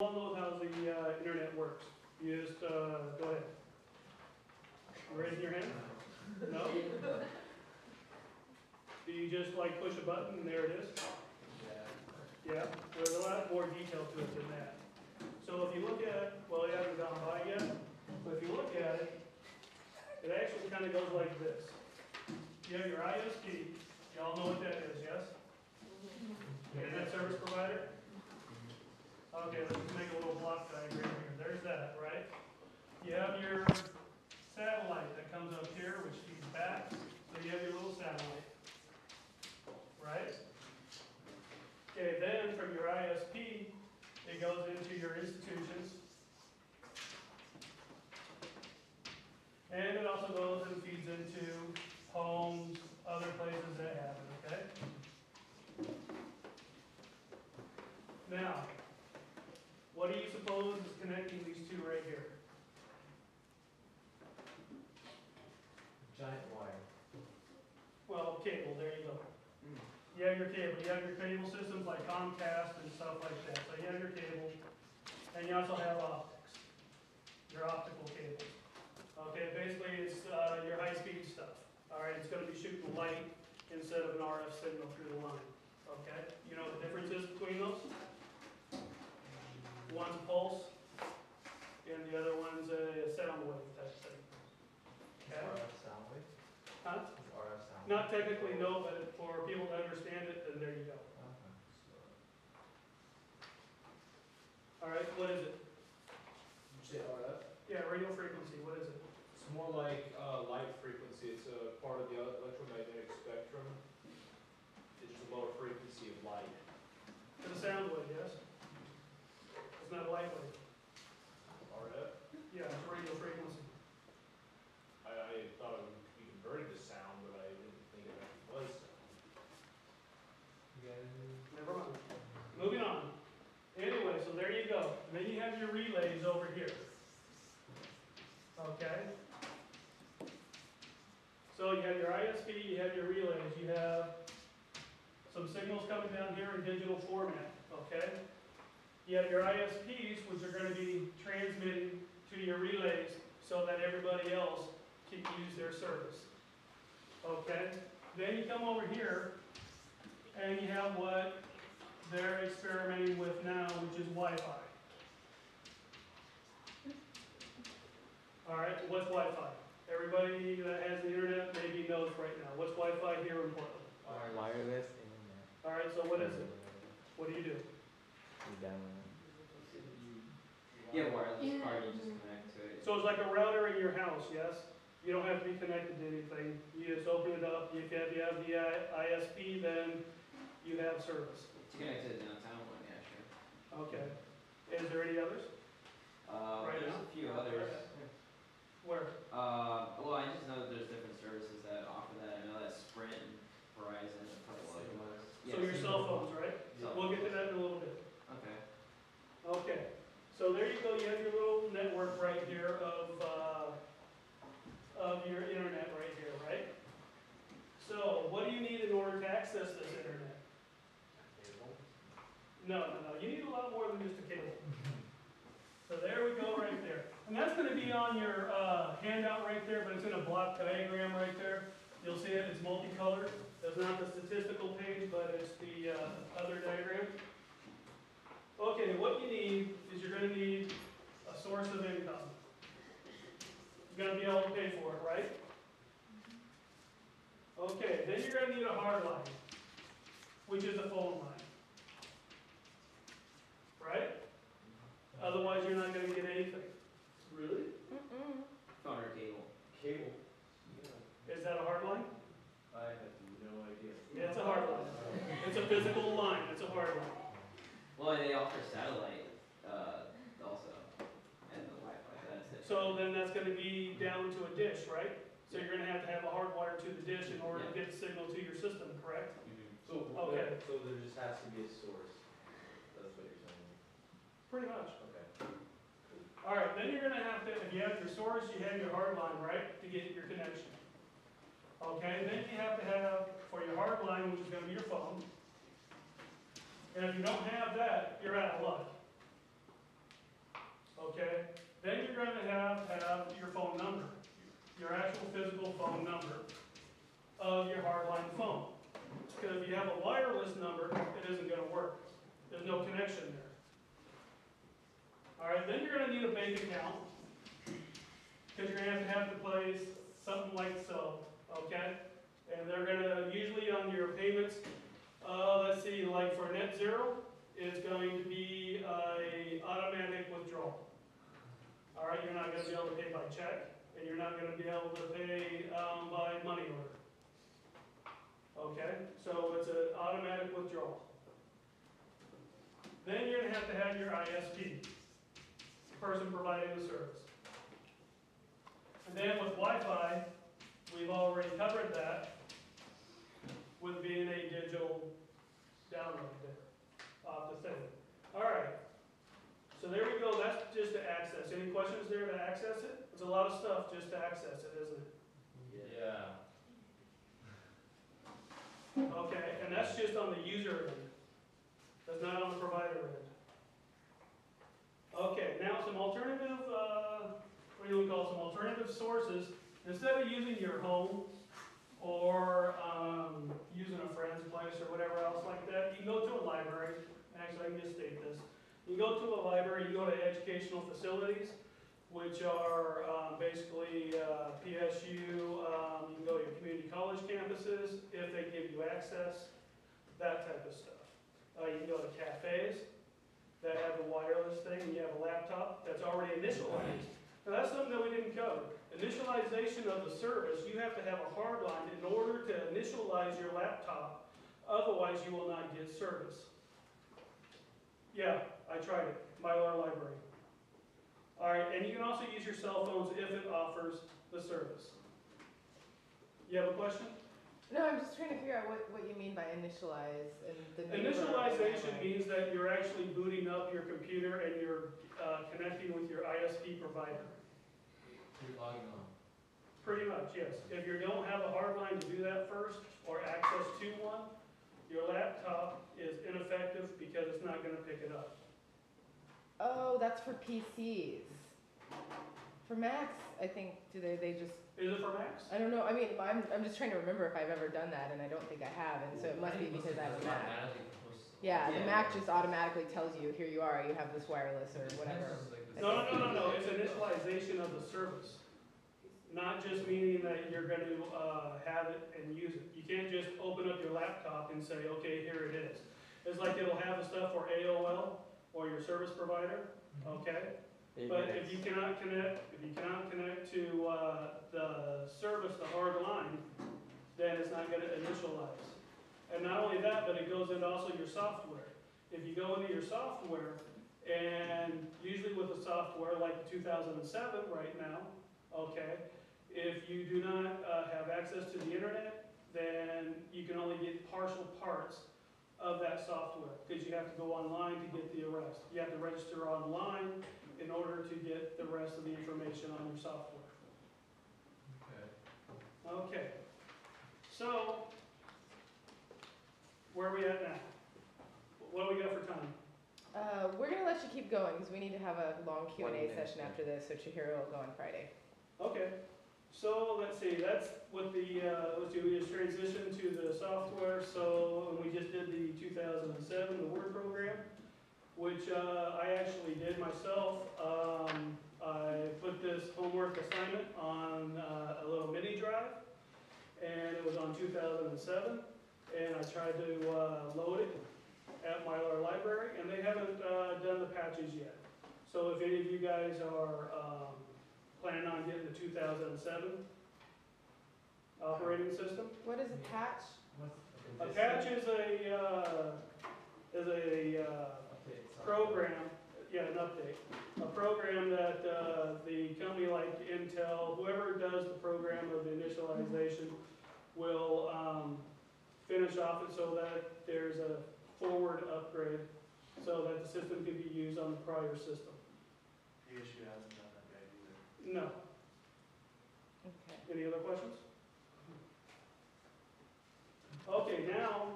all know how the internet works. You just go ahead. Raising your hand? No? Do you just like push a button and there it is? Yeah. There's a lot more detail to it than that. So if you look at, well, it hasn't gone by yet, but if you look at it, it actually kind of goes like this. You have your ISP. Y'all know what that is, yes? Internet service provider? Okay, let's make a little block diagram here. There's that, right? You have your satellite that comes up here, which feeds back. So you have your little satellite, right? Okay, then from your ISP, it goes into your institutions. And it also goes and feeds into homes, other places that have it, okay? Now, what do you suppose is connecting these two right here? Giant wire. Well, cable, there you go. You have your cable. You have your cable systems like Comcast and stuff like that. So you have your cable, and you also have optics, your optical cables. Okay, basically it's your high-speed stuff. All right, it's going to be shooting light instead of an RF signal through the line. Okay, you know the differences between those? One's a pulse, and the other one's a sound wave type thing. Okay? RF sound wave? Huh? RF sound wave? Not technically, no, but for people to understand it, then there you go. All right, what is it? Did you say RF? Yeah, radio frequency, what is it? It's more like light frequency. It's a part of the electromagnetic spectrum. It's just a lower frequency of light. It's a sound wave, yes? It's not a light wave. RF? Yeah, it's radio frequency. I thought it would be converted to sound, but I didn't think it actually was sound. Never mind. Moving on. Anyway, so there you go. And then you have your relays over here. Okay? So you have your ISP, you have your relays, you have some signals coming down here in digital format. Okay? You have your ISPs, which are going to be transmitting to your relays so that everybody else can use their service. Okay? Then you come over here and you have what they're experimenting with now, which is Wi-Fi. All right, what's Wi-Fi? Everybody that has the internet maybe knows right now. What's Wi-Fi here in Portland? Wireless internet. All right, so what is it? What do you do? You download. Yeah, wireless card, you just connect to it. So it's like a router in your house, yes? You don't have to be connected to anything. You just open it up. If you have the ISP, then you have service. It's connected to the downtown one, yeah, sure. Okay. Is there any others? There's now? a few others. Where? Well, I just know that there's different services that offer that. I know that Sprint and Verizon and a couple other ones. So your cell phones, right? Cell We'll get to phones. that in a little bit. Okay. Okay. So there you go. You have your little network right here of your internet right here, right? So what do you need in order to access this internet? Cable? No. You need a lot more than just a cable. So there we go right there. And that's going to be on your handout right there, but it's in a block diagram right there. You'll see it. It's multicolored. It's not the statistical page, but it's the other diagram. Okay, what you need is you're going to need a source of income. You're going to be able to pay for it, right? Okay, then you're going to need a hard line, which is a phone line. Right? Otherwise, you're not going to get anything. Really? Phone or cable. Cable? Yeah. Is that a hard line? I have no idea. Yeah, it's a hard line. It's a physical line. It's a hard line. Well, they offer satellite also, and the Wi-Fi. That's it. So then that's going to be down to a dish, right? So you're going to have a hard wire to the dish in order to get the signal to your system, correct? So, Okay. so there just has to be a source. That's what you're saying. Pretty much. Okay. All right, then you're going to have to, if you have your source, you have your hard line, right, to get your connection. Okay, then you have to have, for your hard line, which is going to be your phone. And if you don't have that, you're out of luck. there's no connection there. All right, then you're gonna need a bank account, because you're gonna have to place something like so, okay? And they're gonna, usually on your payments, let's see, like for net zero, it's going to be a automatic withdrawal. All right, you're not gonna be able to pay by check, and you're not gonna be able to pay by money order. Okay, so it's an automatic withdrawal. Then you're gonna have your ISP, the person providing the service. And then with Wi-Fi, we've already covered that with being a digital download there off the thing. All right, so there we go. That's just to access. Any questions there to access it? It's a lot of stuff just to access it, isn't it? Yeah. Okay, and that's just on the user end. That's not on the provider end. Okay, now some alternative, what do you call some alternative sources. Instead of using your home or using a friend's place or whatever else like that, you can go to a library. Actually, I can just state this. You go to a library, you go to educational facilities, which are basically PSU, you can go to your community college campuses if they give you access, that type of stuff. You can go to cafes that have a wireless thing, and you have a laptop that's already initialized. Now that's something that we didn't cover. Initialization of the service, you have to have a hard line in order to initialize your laptop, otherwise you will not get service. Yeah, I tried it, Mylar Library. All right, and you can also use your cell phones if it offers the service. You have a question? No, I'm just trying to figure out what you mean by initialize and the Initialization means that you're actually booting up your computer and you're connecting with your ISP provider. You're logging on. Pretty much, yes. If you don't have a hard line to do that first, or access to one, your laptop is ineffective because it's not going to pick it up. Oh, that's for PCs. For Macs, I think, they just, Is it for Macs? I don't know, I mean, I'm just trying to remember if I've ever done that, and I don't think I have, and so it must be because I have a Mac. Yeah, the Mac just automatically tells you, here you are, you have this wireless or whatever. No. It's initialization of the service. Not just meaning that you're going to have it and use it. You can't just open up your laptop and say, okay, here it is. It's like it'll have the stuff for AOL or your service provider, okay? But if you cannot connect to the service, the hard line, then it's not going to initialize. And not only that, but it goes into also your software. If you go into your software, and usually with the software like 2007 right now, okay, if you do not have access to the internet, then you can only get partial parts of that software because you have to go online to get the rest. You have to register online in order to get the rest of the information on your software. Okay. So, where are we at now? What do we got for time? We're gonna let you keep going, because we need to have a long Q&A session after this, so Chihiro will go on Friday. Okay. So, let's see, that's what the, we just transitioned to the software. So, we just did the 2007, the Word program, which I actually did myself. I put this homework assignment on a little mini drive, and it was on 2007, and I tried to load it at Mylar Library, and they haven't done the patches yet. So if any of you guys are planning on getting the 2007 operating system, What is a patch? a patch is a program, yeah, an update. A program that the company like Intel, whoever does the program of the initialization, will finish off it so that there's a forward upgrade so that the system can be used on the prior system. PSU hasn't done that yet either. No. Okay. Any other questions? Okay, now